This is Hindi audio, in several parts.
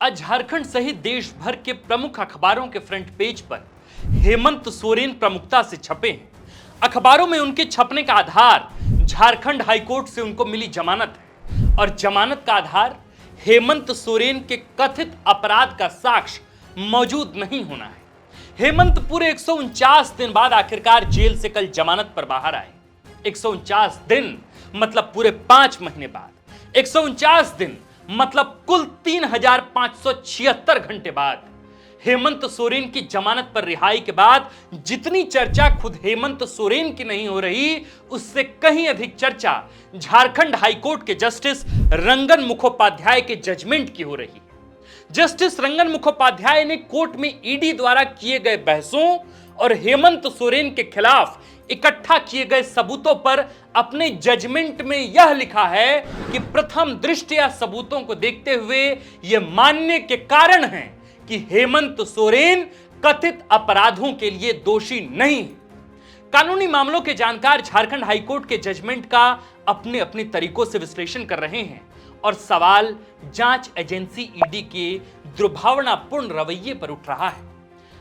आज झारखंड सहित देश भर के प्रमुख अखबारों के फ्रंट पेज पर हेमंत सोरेन प्रमुखता से छपे हैं। अखबारों में उनके छपने का आधार झारखंड हाईकोर्ट से उनको मिली जमानत है और जमानत का आधार हेमंत सोरेन के कथित अपराध का साक्ष्य मौजूद नहीं होना है। हेमंत पूरे 149 दिन बाद आखिरकार जेल से कल जमानत पर बाहर आए। 149 दिन मतलब पूरे 5 महीने बाद, 149 दिन मतलब कुल 3576 घंटे बाद हेमंत सोरेन की जमानत पर रिहाई के बाद जितनी चर्चा खुद हेमंत सोरेन की नहीं हो रही, उससे कहीं अधिक चर्चा झारखंड हाईकोर्ट के जस्टिस रंगन मुखोपाध्याय के जजमेंट की हो रही है। जस्टिस रंगन मुखोपाध्याय ने कोर्ट में ईडी द्वारा किए गए बहसों और हेमंत सोरेन के खिलाफ इकट्ठा किए गए सबूतों पर अपने जजमेंट में यह लिखा है कि प्रथम दृष्टया सबूतों को देखते हुए यह मानने के कारण है कि हेमंत सोरेन कथित अपराधों के लिए दोषी नहीं है। कानूनी मामलों के जानकार झारखंड हाईकोर्ट के जजमेंट का अपने अपने तरीकों से विश्लेषण कर रहे हैं और सवाल जांच एजेंसी ईडी के दुर्भावनापूर्ण रवैये पर उठ रहा है।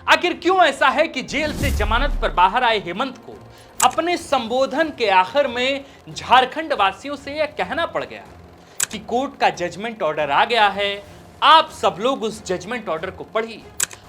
आखिर क्यों ऐसा है कि जेल से जमानत पर बाहर आए हेमंत को अपने संबोधन के आखिर में झारखंड वासियों से यह कहना पड़ गया कि कोर्ट का जजमेंट ऑर्डर आ गया है, आप सब लोग उस जजमेंट ऑर्डर को पढ़िए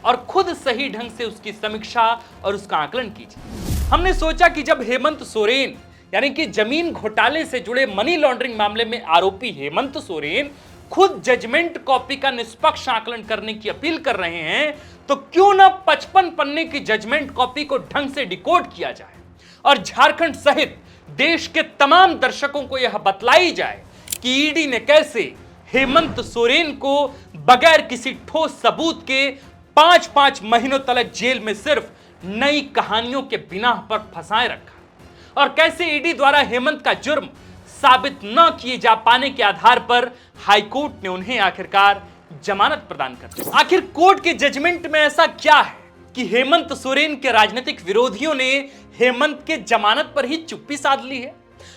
और खुद सही ढंग से उसकी समीक्षा और उसका आकलन कीजिए। हमने सोचा कि जब हेमंत सोरेन यानी कि जमीन घोटाले से जुड़े मनी लॉन्ड्रिंग मामले में आरोपी हेमंत सोरेन खुद जजमेंट कॉपी का निष्पक्ष आकलन करने की अपील कर रहे हैं, तो क्यों ना 55 पन्ने की जजमेंट कॉपी को ढंग से डिकोड किया जाए और झारखंड सहित देश के तमाम दर्शकों को यह बतलाई जाए कि ईडी ने कैसे हेमंत सोरेन को बगैर किसी ठोस सबूत के 5-5 महीनों तक जेल में सिर्फ नई कहानियों के बिना पर फंसाए रखा और कैसे ईडी द्वारा हेमंत का जुर्म साबित न किए जा पाने के आधार पर हाईकोर्ट ने उन्हें आखिरकार जमानत प्रदान कर दी। आखिर कोर्ट के जजमेंट में ऐसा क्या है कि हेमंत सोरेन के राजनीतिक विरोधियों ने हेमंत के जमानत पर ही चुप्पी साध ली है?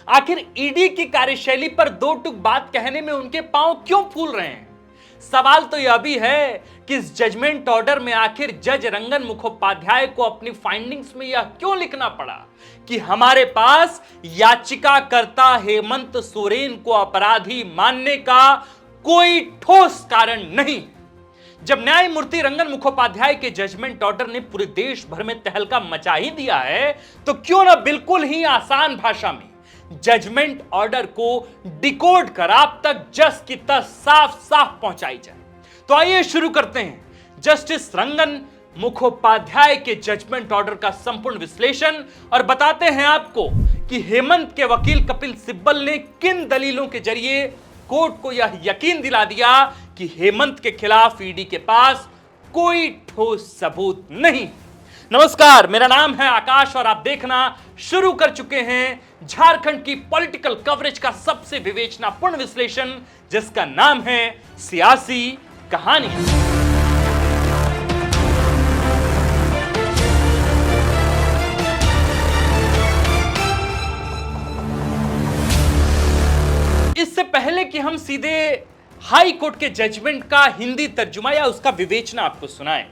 आखिर ईडी की कार्यशैली पर दो टूक बात कहने में उनके पांव क्यों फूल रहे हैं? सवाल तो यह भी है कि इस जजमेंट ऑर्डर में आखिर जज रंगन मुखोपाध्याय को अपनी फाइंडिंग्स में यह क्यों लिखना पड़ा कि हमारे पास याचिकाकर्ता हेमंत सोरेन को अपराधी मानने का कोई ठोस कारण नहीं। जब न्यायमूर्ति रंगन मुखोपाध्याय के जजमेंट ऑर्डर ने पूरे देश भर में तहलका मचा ही दिया है, तो क्यों ना बिल्कुल ही आसान भाषा में जजमेंट ऑर्डर को डिकोड कर आप तक जस की तस साफ साफ पहुंचाई जाए। तो आइए शुरू करते हैं जस्टिस रंगन मुखोपाध्याय के जजमेंट ऑर्डर का संपूर्ण विश्लेषण और बताते हैं आपको कि हेमंत के वकील कपिल सिब्बल ने किन दलीलों के जरिए कोर्ट को यह यकीन दिला दिया कि हेमंत के खिलाफ ईडी के पास कोई ठोस सबूत नहीं। नमस्कार, मेरा नाम है आकाश और आप देखना शुरू कर चुके हैं झारखंड की पॉलिटिकल कवरेज का सबसे विवेचनापूर्ण विश्लेषण, जिसका नाम है सियासी कहानी। इससे पहले कि हम सीधे हाई कोर्ट के जजमेंट का हिंदी तर्जुमा या उसका विवेचना आपको सुनाएं,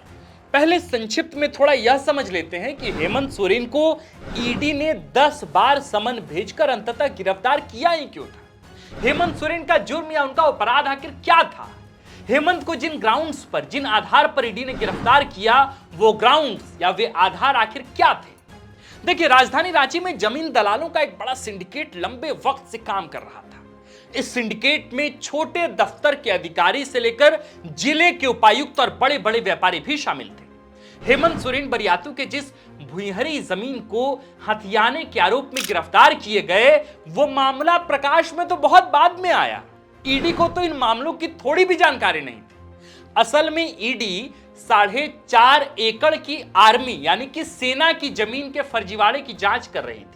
पहले संक्षिप्त में थोड़ा यह समझ लेते हैं कि हेमंत सोरेन को ईडी ने 10 बार समन भेजकर अंततः गिरफ्तार किया ही क्यों था? हेमंत सोरेन का जुर्म या उनका अपराध आखिर क्या था? हेमंत को जिन ग्राउंड्स पर, जिन आधार पर ईडी ने गिरफ्तार किया, वो ग्राउंड्स या वे आधार आखिर क्या थे? देखिए, राजधानी रांची में जमीन दलालों का एक बड़ा सिंडिकेट लंबे वक्त से काम कर रहा था। इस सिंडिकेट में छोटे दफ्तर के अधिकारी से लेकर जिले के उपायुक्त और बड़े बड़े व्यापारी भी शामिल थे। हेमंत सोरेन बरियातू के जिस भुइहरी जमीन को हथियाने के आरोप में गिरफ्तार किए गए, वो मामला प्रकाश में तो बहुत बाद में आया। ईडी को तो इन मामलों की थोड़ी भी जानकारी नहीं थी। असल में ईडी 4.5 एकड़ की आर्मी यानी कि सेना की जमीन के फर्जीवाड़े की जांच कर रही थी।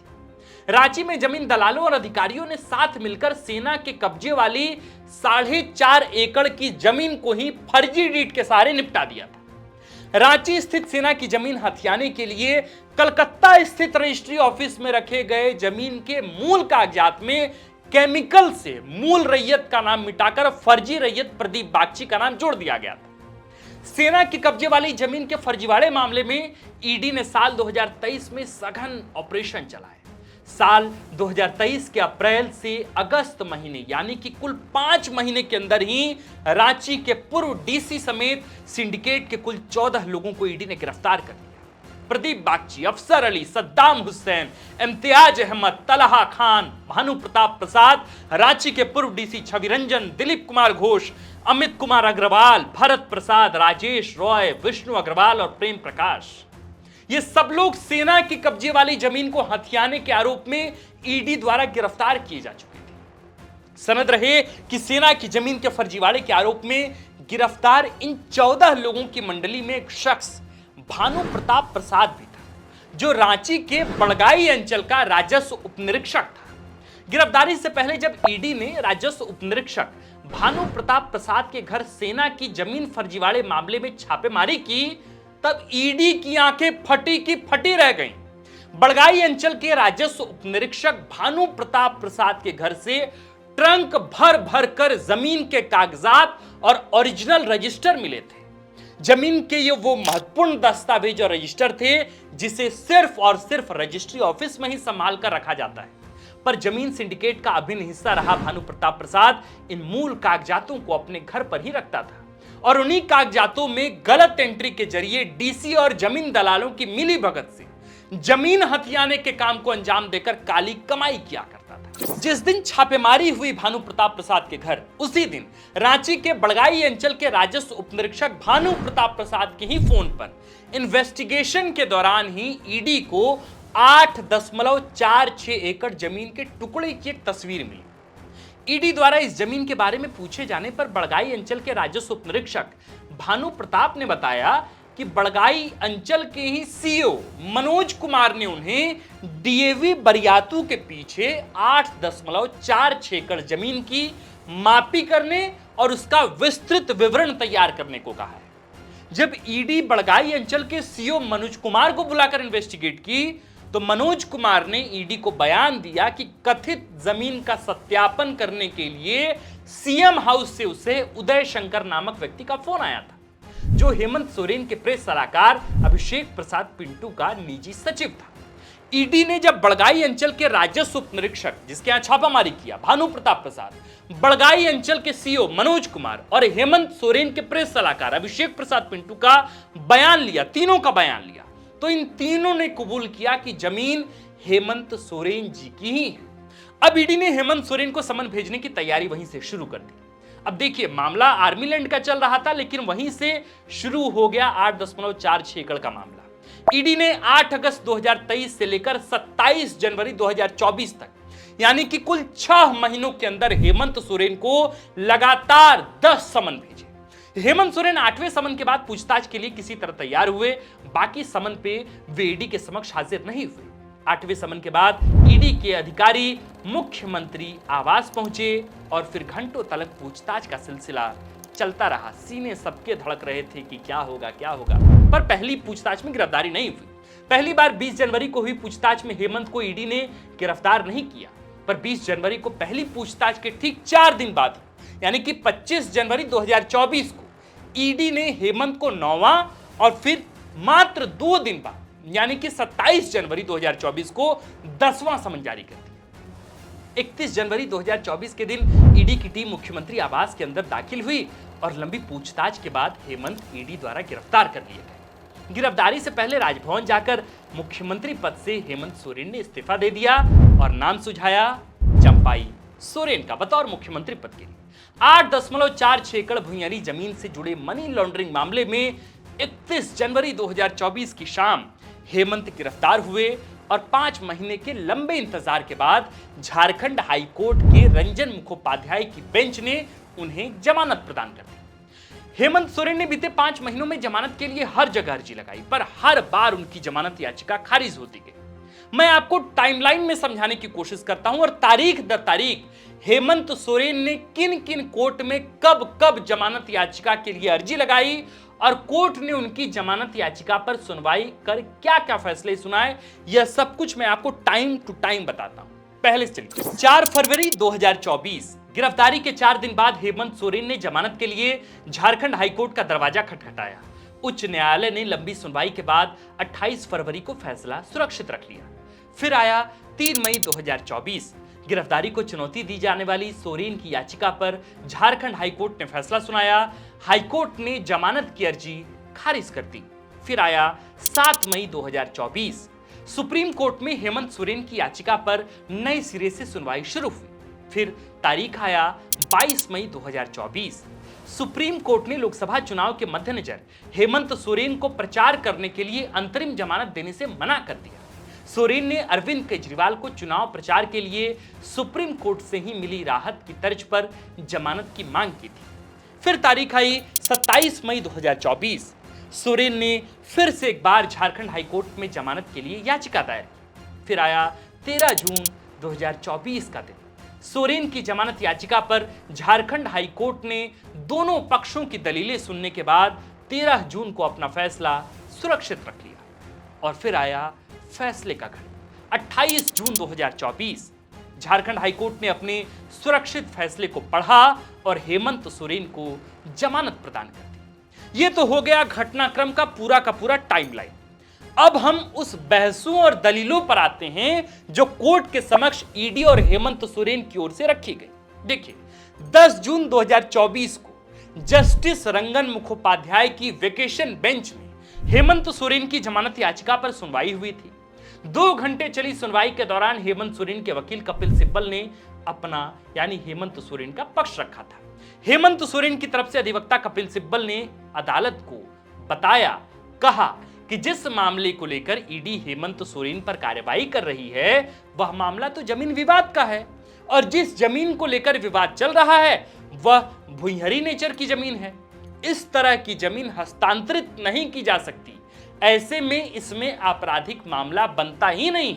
रांची में जमीन दलालों और अधिकारियों ने साथ मिलकर सेना के कब्जे वाली 4.5 एकड़ की जमीन को ही फर्जी डीड के सहारे निपटा दिया था। रांची स्थित सेना की जमीन हथियाने के लिए कलकत्ता स्थित रजिस्ट्री ऑफिस में रखे गए जमीन के मूल कागजात में केमिकल से मूल रैयत का नाम मिटाकर फर्जी रैयत प्रदीप बागची का नाम जोड़ दिया गया था। सेना के कब्जे वाली जमीन के फर्जीवाड़े मामले में ईडी ने साल 2023 में सघन ऑपरेशन चलाया। साल 2023 के अप्रैल से अगस्त महीने यानी कि कुल 5 महीने के अंदर ही रांची के पूर्व डीसी समेत सिंडिकेट के कुल 14 लोगों को ईडी ने गिरफ्तार कर लिया। प्रदीप बागची, अफसर अली, सद्दाम हुसैन, इम्तियाज अहमद, तलहा खान, भानु प्रताप प्रसाद, रांची के पूर्व डीसी छवि रंजन, दिलीप कुमार घोष, अमित कुमार अग्रवाल, भरत प्रसाद, राजेश रॉय, विष्णु अग्रवाल और प्रेम प्रकाश, ये सब लोग सेना की कब्जे वाली जमीन को हथियाने के आरोप में ईडी द्वारा गिरफ्तार किए जा चुके थे। सनद रहे कि सेना की जमीन के फर्जीवाड़े के आरोप में गिरफ्तार इन 14 लोगों की मंडली में एक शख्स भानु प्रताप प्रसाद भी था, जो रांची के बड़गाई अंचल का राजस्व उपनिरीक्षक था। गिरफ्तारी से पहले जब ईडी ने राजस्व उपनिरीक्षक भानु प्रताप प्रसाद के घर सेना की जमीन फर्जीवाड़े मामले में छापेमारी की, तब ईडी की आंखें फटी की फटी रह गईं। बड़गाई अंचल के राजस्व उपनिरीक्षक भानु प्रताप प्रसाद के घर से ट्रंक भर भर कर जमीन के कागजात और ओरिजिनल रजिस्टर मिले थे। जमीन के ये वो महत्वपूर्ण दस्तावेज और रजिस्टर थे जिसे सिर्फ और सिर्फ रजिस्ट्री ऑफिस में ही संभाल कर रखा जाता है। पर जमीन सिंडिकेट का अभिन्न हिस्सा रहा भानु प्रताप प्रसाद इन मूल कागजातों को अपने घर पर ही रखता था और उन्हीं कागजातों में गलत एंट्री के जरिए डीसी और जमीन दलालों की मिली भगत से जमीन हथियाने के काम को अंजाम देकर काली कमाई किया करता था। जिस दिन छापेमारी हुई भानु प्रताप प्रसाद के घर, उसी दिन रांची के बड़गाई अंचल के राजस्व उपनिरीक्षक भानु प्रताप प्रसाद के ही फोन पर इन्वेस्टिगेशन के दौरान ही ईडी को 8.46 एकड़ जमीन के टुकड़े की एक तस्वीर मिली। ईडी द्वारा इस जमीन के बारे में पूछे जाने पर बड़गाई अंचल के राजस्व उपनिरीक्षक भानु प्रताप ने बताया कि बड़गाई अंचल के ही सीईओ मनोज कुमार ने उन्हें डीएवी बरियातू के पीछे 8.46 एकड़ जमीन की मापी करने और उसका विस्तृत विवरण तैयार करने को कहा है। जब ईडी बड़गाई अंचल के सीईओ मनोज कुमार को बुलाकर इन्वेस्टिगेट की तो मनोज कुमार ने ईडी को बयान दिया कि कथित जमीन का सत्यापन करने के लिए सीएम हाउस से उसे उदय शंकर नामक व्यक्ति का फोन आया था, जो हेमंत सोरेन के प्रेस सलाहकार अभिषेक प्रसाद पिंटू का निजी सचिव था। ईडी ने जब बड़गाई अंचल के राजस्व उपनिरीक्षक, जिसके यहां छापामारी किया, भानु प्रताप प्रसाद, बड़गाई अंचल के सीईओ मनोज कुमार और हेमंत सोरेन के प्रेस सलाहकार अभिषेक प्रसाद पिंटू का बयान लिया, तीनों का बयान लिया, तो इन तीनों ने कबूल किया कि जमीन हेमंत सोरेन जी की ही है। अब ईडी ने हेमंत सोरेन को समन भेजने की तैयारी वहीं से शुरू कर दी। अब देखिए, मामला आर्मी लैंड का चल रहा था, लेकिन वहीं से शुरू हो गया 8.46 एकड़ का मामला। ईडी ने 8 अगस्त 2023 से लेकर 27 जनवरी 2024 तक, यानी कि कुल 6 महीनों के अंदर हेमंत सोरेन को लगातार 10 समन भेजे। हेमंत सोरेन 8वें समन के बाद पूछताछ के लिए किसी तरह तैयार हुए, बाकी समन पे वे ईडी के समक्ष हाजिर नहीं हुए। 8वें समन के बाद ईडी के अधिकारी मुख्यमंत्री आवास पहुंचे और फिर घंटों तक पूछताछ का सिलसिला चलता रहा। सीने सबके धड़क रहे थे कि क्या होगा क्या होगा, पर पहली पूछताछ में गिरफ्तारी नहीं हुई। पहली बार 20 जनवरी को हुई पूछताछ में हेमंत को ईडी ने गिरफ्तार नहीं किया, पर 20 जनवरी को पहली पूछताछ के ठीक 4 दिन बाद, यानी कि 25 जनवरी 2024 को ईडी ने हेमंत को 9वां और फिर मात्र 2 दिन बाद, यानी कि 27 जनवरी 2024 को 10वां समन जारी कर दिया। 31 जनवरी 2024 के दिन ईडी की टीम मुख्यमंत्री आवास के अंदर दाखिल हुई और लंबी पूछताछ के बाद हेमंत ईडी द्वारा गिरफ्तार कर लिए गए। गिरफ्तारी से पहले राजभवन जाकर मुख्यमंत्री पद से हेमंत सोरेन ने इस्तीफा दे दिया और नाम सुझाया चंपाई सोरेन का बतौर मुख्यमंत्री पद के लिए। 8.46 एकड़ भूमियारी जमीन से जुड़े मनी लॉन्ड्रिंग मामले में 31 जनवरी 2024 की शाम हेमंत गिरफ्तार हुए और 5 महीने के लंबे इंतजार के बाद झारखंड हाई कोर्ट के रंजन मुखोपाध्याय की बेंच ने उन्हें जमानत प्रदान कर दी। हेमंत सोरेन ने बीते 5 महीनों में जमानत के लिए हर जगह अर्जी लगाई, पर हर बार उनकी जमानत याचिका खारिज होती गई। मैं आपको टाइमलाइन में समझाने की कोशिश करता हूं और तारीख दर तारीख हेमंत सोरेन ने किन किन कोर्ट में कब कब जमानत याचिका के लिए अर्जी लगाई और कोर्ट ने उनकी जमानत याचिका पर सुनवाई कर क्या क्या फैसले सुनाए, यह सब कुछ मैं आपको टाइम टू टाइम बताता हूं। पहले से चलिए। 4 फरवरी 2024 गिरफ्तारी के 4 दिन बाद हेमंत सोरेन ने जमानत के लिए झारखंड हाईकोर्ट का दरवाजा खटखटाया। उच्च न्यायालय ने लंबी सुनवाई के बाद 28 फरवरी को फैसला सुरक्षित रख लिया। फिर आया 3 मई 2024। गिरफ्तारी को चुनौती दी जाने वाली सोरेन की याचिका पर झारखंड हाईकोर्ट ने फैसला सुनाया। हाईकोर्ट ने जमानत की अर्जी खारिज कर दी। फिर आया 7 मई 2024। सुप्रीम कोर्ट में हेमंत सोरेन की याचिका पर नए सिरे से सुनवाई शुरू हुई। फिर तारीख आया 22 मई 2024। सुप्रीम कोर्ट ने लोकसभा चुनाव के मद्देनजर हेमंत सोरेन को प्रचार करने के लिए अंतरिम जमानत देने से मना कर दिया। सोरेन ने अरविंद केजरीवाल को चुनाव प्रचार के लिए सुप्रीम कोर्ट से ही मिली राहत की तर्ज पर जमानत की मांग की थी। फिर तारीख आई 27 मई 2024। सोरेन ने फिर से एक बार झारखंड हाईकोर्ट में जमानत के लिए याचिका दायर की। फिर आया 13 जून 2024 का दिन। सोरेन की जमानत याचिका पर झारखंड हाईकोर्ट ने दोनों पक्षों की दलीलें सुनने के बाद 13 जून को अपना फैसला सुरक्षित रख लिया। और फिर आया फैसले का घड़ी 28 जून 2024। झारखंड हाईकोर्ट ने अपने सुरक्षित फैसले को पढ़ा और हेमंत सोरेन को जमानत प्रदान कर दी। यह तो हो गया घटनाक्रम का पूरा टाइमलाइन। अब हम उस बहसों और दलीलों पर आते हैं जो कोर्ट के समक्ष ईडी और हेमंत सोरेन की ओर से रखी गई। देखिए, 10 जून 2024 को जस्टिस रंगन मुखोपाध्याय की वेकेशन बेंच में हेमंत सोरेन की जमानत याचिका पर सुनवाई हुई थी। 2 घंटे चली सुनवाई के दौरान हेमंत सोरेन के वकील कपिल सिब्बल ने अपना यानी हेमंत सोरेन का पक्ष रखा था। हेमंत सोरेन की तरफ से अधिवक्ता कपिल सिब्बल ने अदालत को बताया, कहा कि जिस मामले को लेकर ईडी हेमंत सोरेन पर कार्रवाई कर रही है वह मामला तो जमीन विवाद का है और जिस जमीन को लेकर विवाद चल रहा है वह भूइंहरी नेचर की जमीन है। इस तरह की जमीन हस्तांतरित नहीं की जा सकती। ऐसे में इसमें आपराधिक मामला बनता ही नहीं।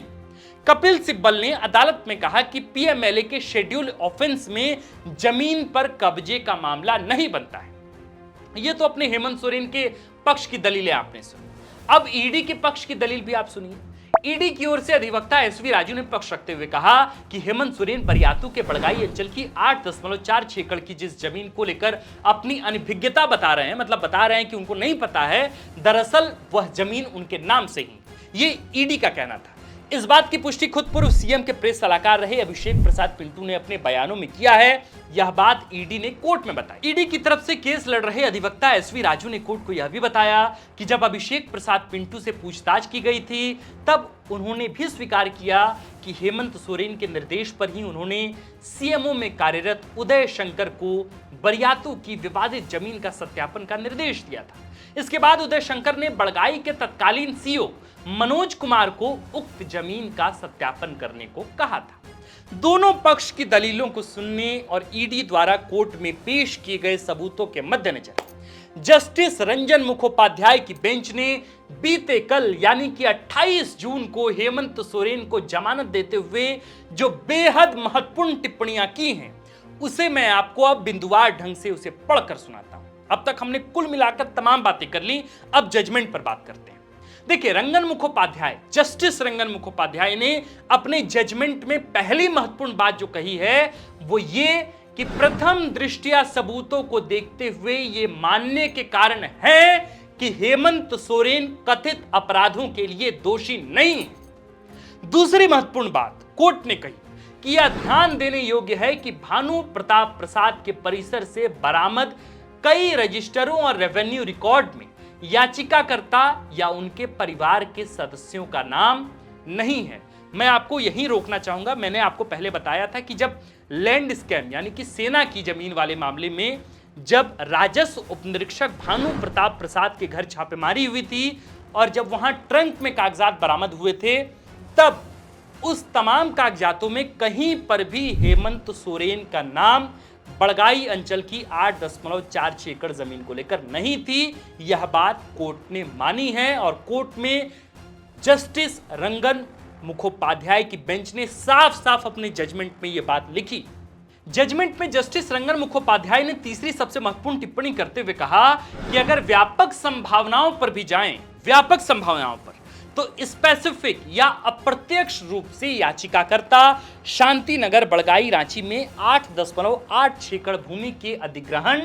कपिल सिब्बल ने अदालत में कहा कि पीएमएलए के शेड्यूल ऑफेंस में जमीन पर कब्जे का मामला नहीं बनता है। यह तो अपने हेमंत सोरेन के पक्ष की दलीलें आपने सुनी। अब ईडी के पक्ष की दलील भी आप सुनिए। ईडी की ओर से अधिवक्ता एसवी राजू ने पक्ष रखते हुए कहा कि हेमंत सोरेन बरियातू के बड़गाई अंचल की 8.46 एकड़ की जिस जमीन को लेकर अपनी अनभिज्ञता बता रहे हैं, मतलब बता रहे हैं कि उनको नहीं पता है, दरअसल वह जमीन उनके नाम से ही, ये ईडी का कहना था। इस बात की पुष्टि खुद पूर्व सीएम के प्रेस सलाहकार रहे अभिषेक प्रसाद पिंटू ने अपने बयानों में किया है। यह बात ईडी ने कोर्ट में बताई। ईडी की तरफ से केस लड़ रहे अधिवक्ता एसवी राजू ने कोर्ट को यह भी बताया कि जब अभिषेक प्रसाद पिंटू से पूछताछ की गई थी तब उन्होंने भी स्वीकार किया कि हेमंत सोरेन के निर्देश पर ही उन्होंने सीएमओ में कार्यरत उदय शंकर को बरियातू की विवादित जमीन का सत्यापन का निर्देश दिया था। इसके बाद उदय शंकर ने बड़गाई के तत्कालीन सीईओ मनोज कुमार को उक्त जमीन का सत्यापन करने को कहा था। दोनों पक्ष की दलीलों को सुनने और ईडी द्वारा कोर्ट में पेश किए गए सबूतों के मद्देनजर जस्टिस रंजन मुखोपाध्याय की बेंच ने बीते कल यानी कि 28 जून को हेमंत सोरेन को जमानत देते हुए जो बेहद महत्वपूर्ण टिप्पणियां की हैं, उसे मैं आपको अब बिंदुवार ढंग से उसे पढ़कर सुनाता हूं। अब तक हमने कुल मिलाकर तमाम बातें कर ली, अब जजमेंट पर बात करते हैं। देखिए, रंगन मुखोपाध्याय, जस्टिस रंगन मुखोपाध्याय ने अपने जजमेंट में पहली महत्वपूर्ण बात जो कही है वो ये कि प्रथम दृष्टया सबूतों को देखते हुए ये मानने के कारण है कि हेमंत सोरेन कथित अपराधों के लिए दोषी नहीं है। दूसरी महत्वपूर्ण बात कोर्ट ने कही कि यह ध्यान देने योग्य है कि भानु प्रताप प्रसाद के परिसर से बरामद कई रजिस्टरों और रेवेन्यू रिकॉर्ड में याचिकाकर्ता या उनके परिवार के सदस्यों का नाम नहीं है। मैं आपको यहीं रोकना चाहूंगा। मैंने आपको पहले बताया था कि जब लैंड स्कैम यानी कि सेना की जमीन वाले मामले में जब राजस्व उपनिरीक्षक भानु प्रताप प्रसाद के घर छापेमारी हुई थी और जब वहां ट्रंक में कागजात बरामद हुए थे, तब उस तमाम कागजातों में कहीं पर भी हेमंत सोरेन का नाम बड़गाई अंचल की 8.46 एकड़ जमीन को लेकर नहीं थी। यह बात कोर्ट ने मानी है और कोर्ट में जस्टिस रंगन मुखोपाध्याय की बेंच ने साफ साफ अपने जजमेंट में यह बात लिखी। जजमेंट में जस्टिस रंगन मुखोपाध्याय ने तीसरी सबसे महत्वपूर्ण टिप्पणी करते हुए कहा कि अगर व्यापक संभावनाओं पर भी जाएं, व्यापक संभावनाओं पर, तो स्पेसिफिक या अप्रत्यक्ष रूप से याचिकाकर्ता शांतिनगर बड़गाई रांची में 8.86 एकड़ भूमि के अधिग्रहण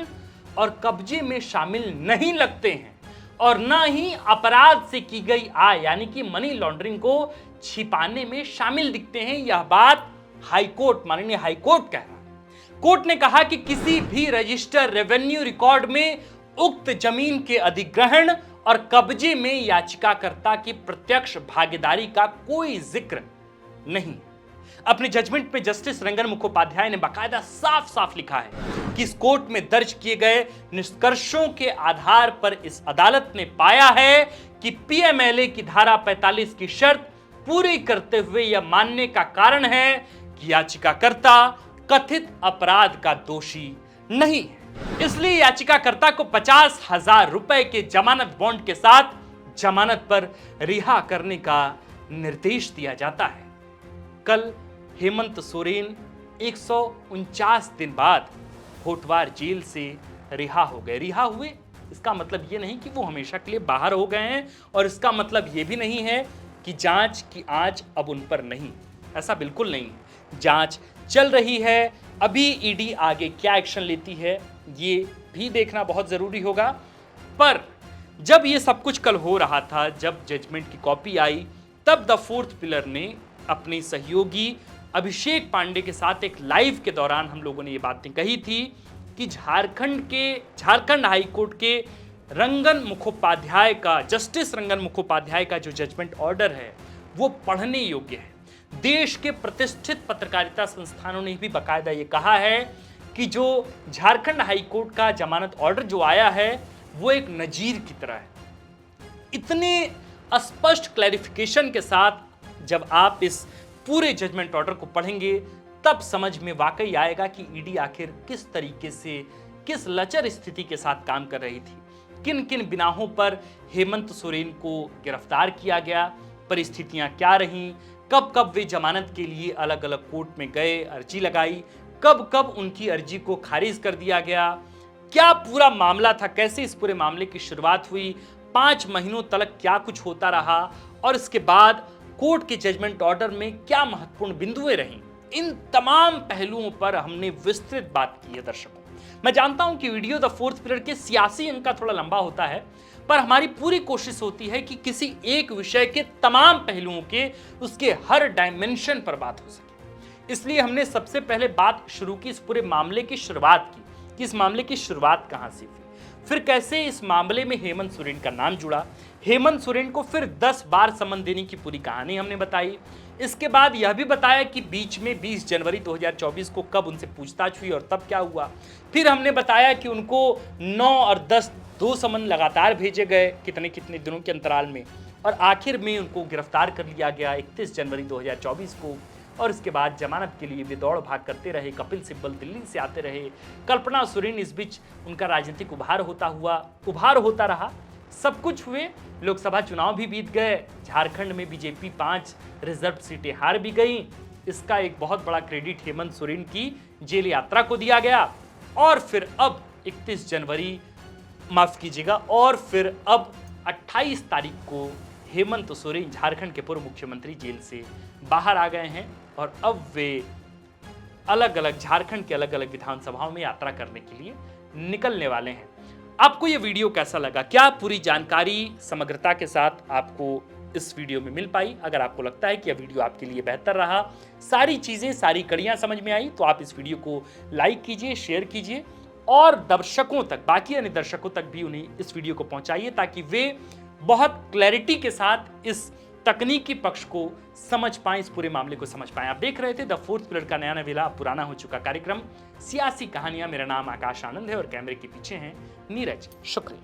और कब्जे में शामिल नहीं लगते हैं और न ही अपराध से की गई आय यानी कि मनी लॉन्ड्रिंग को छिपाने में शामिल दिखते हैं। यह बात हाईकोर्ट, माननीय हाईकोर्ट कह रहा। कोर्ट ने कहा कि किसी भी रजिस्टर रेवेन्यू रिकॉर्ड में उक्त जमीन के अधिग्रहण और कब्जे में याचिकाकर्ता की प्रत्यक्ष भागीदारी का कोई जिक्र नहीं। अपने जजमेंट में जस्टिस रंगन मुखोपाध्याय ने बाकायदा साफ साफ लिखा है कि इस कोर्ट में दर्ज किए गए निष्कर्षों के आधार पर इस अदालत ने पाया है कि पीएमएलए की धारा 45 की शर्त पूरी करते हुए यह मानने का कारण है कि याचिकाकर्ता कथित अपराध का दोषी नहीं है। इसलिए याचिकाकर्ता को 50,000 रुपए के जमानत बॉन्ड के साथ जमानत पर रिहा करने का निर्देश दिया जाता है। कल हेमंत सोरेन 149 दिन बाद होटवार जेल से रिहा हो गए। रिहा हुए इसका मतलब यह नहीं कि वो हमेशा के लिए बाहर हो गए हैं और इसका मतलब यह भी नहीं है कि जांच की आंच अब उन पर नहीं, ऐसा बिल्कुल नहीं। जांच चल रही है, अभी ईडी आगे क्या एक्शन लेती है ये भी देखना बहुत जरूरी होगा। पर जब ये सब कुछ कल हो रहा था, जब जजमेंट की कॉपी आई, तब द फोर्थ पिलर ने अपने सहयोगी अभिषेक पांडे के साथ एक लाइव के दौरान हम लोगों ने ये बातें कही थी कि झारखंड हाई कोर्ट के जस्टिस रंगन मुखोपाध्याय का जो जजमेंट ऑर्डर है वो पढ़ने योग्य है। देश के प्रतिष्ठित पत्रकारिता संस्थानों ने भी बाकायदा ये कहा है कि जो झारखंड हाई कोर्ट का जमानत ऑर्डर जो आया है वो एक नजीर की तरह है। इतने स्पष्ट क्लैरिफिकेशन के साथ जब आप इस पूरे जजमेंट ऑर्डर को पढ़ेंगे तब समझ में वाकई आएगा कि ईडी आखिर किस तरीके से, किस लचर स्थिति के साथ काम कर रही थी, किन किन बिनाहों पर हेमंत सोरेन को गिरफ्तार किया गया, परिस्थितियां क्या रहीं, कब कब वे जमानत के लिए अलग अलग कोर्ट में गए, अर्जी लगाई, कब कब उनकी अर्जी को खारिज कर दिया गया, क्या पूरा मामला था, कैसे इस पूरे मामले की शुरुआत हुई, 5 महीनों तक क्या कुछ होता रहा और इसके बाद कोर्ट के जजमेंट ऑर्डर में क्या महत्वपूर्ण बिंदुएं रहीं। इन तमाम पहलुओं पर हमने विस्तृत बात की है। दर्शकों, मैं जानता हूं कि वीडियो द फोर्थ पिलर के सियासी अंक का थोड़ा लंबा होता है, पर हमारी पूरी कोशिश होती है कि किसी एक विषय के तमाम पहलुओं के, उसके हर डायमेंशन पर बात हो सके। इसलिए हमने सबसे पहले बात शुरू की इस पूरे मामले की शुरुआत की कि इस मामले की शुरुआत कहां से हुई, फिर कैसे इस मामले में हेमंत सोरेन का नाम जुड़ा, हेमंत सोरेन को फिर 10 बार समन देने की पूरी कहानी हमने बताई। इसके बाद यह भी बताया कि बीच में 20 जनवरी 2024 को कब उनसे पूछताछ हुई और तब क्या हुआ। फिर हमने बताया कि उनको 9 और 10 2 समन लगातार भेजे गए कितने कितने दिनों के अंतराल में, और आखिर में उनको गिरफ्तार कर लिया गया 31 जनवरी 2024 को। और इसके बाद जमानत के लिए वे दौड़ भाग करते रहे, कपिल सिब्बल दिल्ली से आते रहे, कल्पना सोरेन, इस बीच उनका राजनीतिक उभार होता रहा, सब कुछ हुए। लोकसभा चुनाव भी बीत गए, झारखंड में बीजेपी 5 रिजर्व सीटें हार भी गई। इसका एक बहुत बड़ा क्रेडिट हेमंत सोरेन की जेल यात्रा को दिया गया। और फिर अब 31 जनवरी, माफ कीजिएगा, और फिर अब 28 तारीख को हेमंत सोरेन झारखंड के पूर्व मुख्यमंत्री जेल से बाहर आ गए हैं और अब वे अलग अलग झारखंड के अलग अलग विधानसभाओं में यात्रा करने के लिए निकलने वाले हैं। आपको यह वीडियो कैसा लगा? क्या पूरी जानकारी समग्रता के साथ आपको इस वीडियो में मिल पाई? अगर आपको लगता है कि यह वीडियो आपके लिए बेहतर रहा, सारी चीजें, सारी कड़ियां समझ में आई, तो आप इस वीडियो को लाइक कीजिए, शेयर कीजिए और दर्शकों तक, बाकी अन्य दर्शकों तक भी उन्हें इस वीडियो को पहुंचाइए ताकि वे बहुत क्लैरिटी के साथ इस तकनीकी पक्ष को समझ पाएं, इस पूरे मामले को समझ पाएं। आप देख रहे थे द फोर्थ पिलर का नया नवेला, पुराना हो चुका कार्यक्रम सियासी कहानियां। मेरा नाम आकाश आनंद है और कैमरे के पीछे हैं नीरज। शुक्रिया।